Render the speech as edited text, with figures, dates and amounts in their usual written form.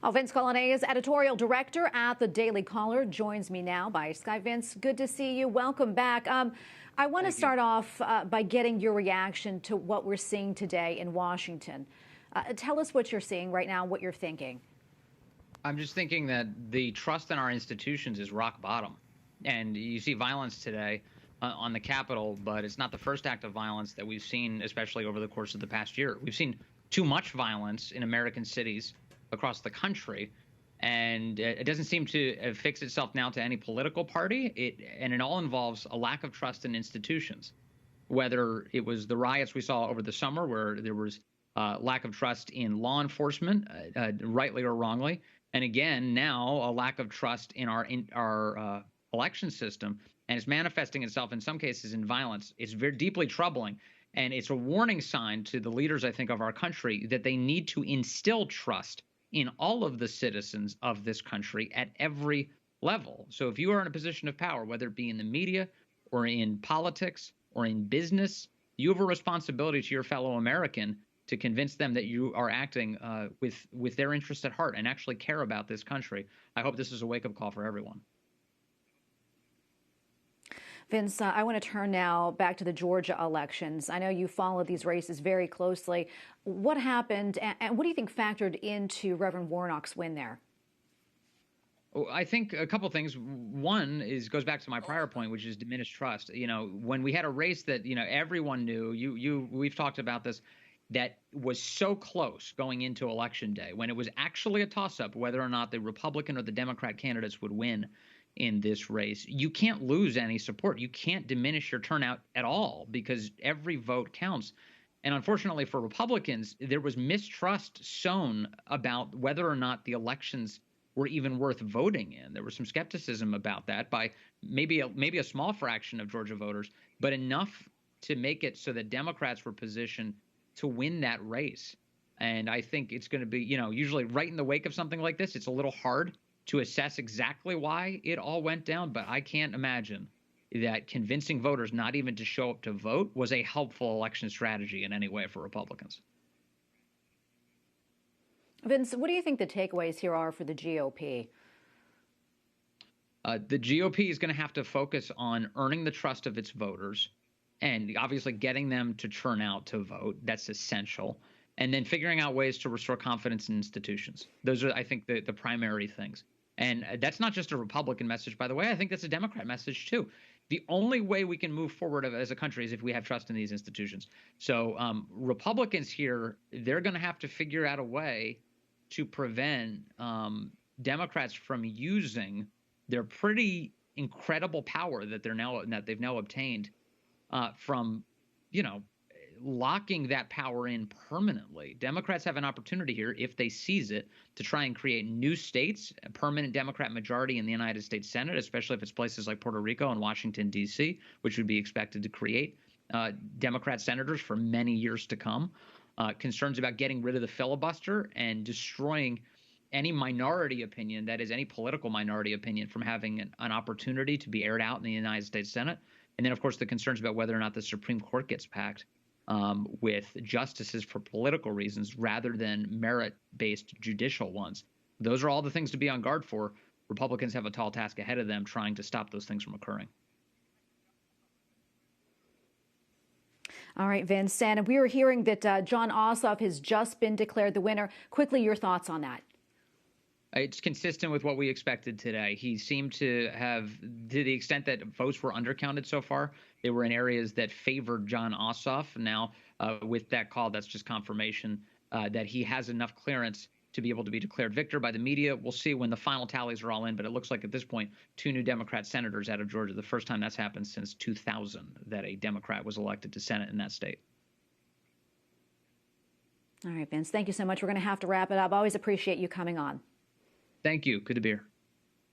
Well, Vince Coglianese, editorial director at the Daily Caller, joins me now by Skype. Vince, good to see you. Welcome back. I want to start off by getting your reaction to what we're seeing today in Washington. Tell us what you're seeing right now, what you're thinking. I'm just thinking that the trust in our institutions is rock bottom. And you see violence today on the Capitol, but it's not the first act of violence that we've seen, especially over the course of the past year. We've seen too much violence in American cities across the country, and it doesn't seem to fix itself now to any political party. It all involves a lack of trust in institutions, whether it was the riots we saw over the summer where there was lack of trust in law enforcement, rightly or wrongly, and again now a lack of trust in our election system, and it's manifesting itself in some cases in violence. It's very deeply troubling, and it's a warning sign to the leaders, I think, of our country that they need to instill trust in all of the citizens of this country at every level. So if you are in a position of power, whether it be in the media or in politics or in business, you have a responsibility to your fellow American to convince them that you are acting with their interests at heart and actually care about this country. I hope this is a wake-up call for everyone. Vince, I want to turn now back to the Georgia elections. I know you follow these races very closely. What happened, and what do you think factored into Reverend Warnock's win there? Well, I think a couple things. One goes back to my prior point, which is diminished trust. You know, when we had a race that everyone knew, we've talked about this, that was so close going into Election Day, when it was actually a toss-up whether or not the Republican or the Democrat candidates would win in this race. You can't lose any support. You can't diminish your turnout at all because every vote counts. And unfortunately for Republicans, there was mistrust sown about whether or not the elections were even worth voting in. There was some skepticism about that by maybe a small fraction of Georgia voters, but enough to make it so that Democrats were positioned to win that race. And I think it's going to be, usually right in the wake of something like this, it's a little hard to assess exactly why it all went down, but I can't imagine that convincing voters not even to show up to vote was a helpful election strategy in any way for Republicans. Vince, what do you think the takeaways here are for the GOP? The GOP is going to have to focus on earning the trust of its voters and obviously getting them to turn out to vote. That's essential. And then figuring out ways to restore confidence in institutions. Those are, I think, the primary things. And that's not just a Republican message, by the way. I think that's a Democrat message, too. The only way we can move forward as a country is if we have trust in these institutions. So Republicans here, they're going to have to figure out a way to prevent Democrats from using their pretty incredible power that they've now obtained from, locking that power in permanently. Democrats have an opportunity here, if they seize it, to try and create new states, a permanent Democrat majority in the United States Senate, especially if it's places like Puerto Rico and Washington, D.C., which would be expected to create Democrat senators for many years to come. Concerns about getting rid of the filibuster and destroying any minority opinion, that is any political minority opinion, from having an opportunity to be aired out in the United States Senate. And then, of course, the concerns about whether or not the Supreme Court gets packed with justices for political reasons rather than merit-based judicial ones. Those are all the things to be on guard for. Republicans have a tall task ahead of them trying to stop those things from occurring. All right, Vince, and we were hearing that Jon Ossoff has just been declared the winner. Quickly, your thoughts on that? It's consistent with what we expected today. He seemed to have, to the extent that votes were undercounted so far, they were in areas that favored Jon Ossoff. Now, with that call, that's just confirmation that he has enough clearance to be able to be declared victor by the media. We'll see when the final tallies are all in, but it looks like at this point, 2 new Democrat senators out of Georgia, the first time that's happened since 2000 that a Democrat was elected to Senate in that state. All right, Vince, thank you so much. We're going to have to wrap it up. Always appreciate you coming on. Thank you. Good to be here.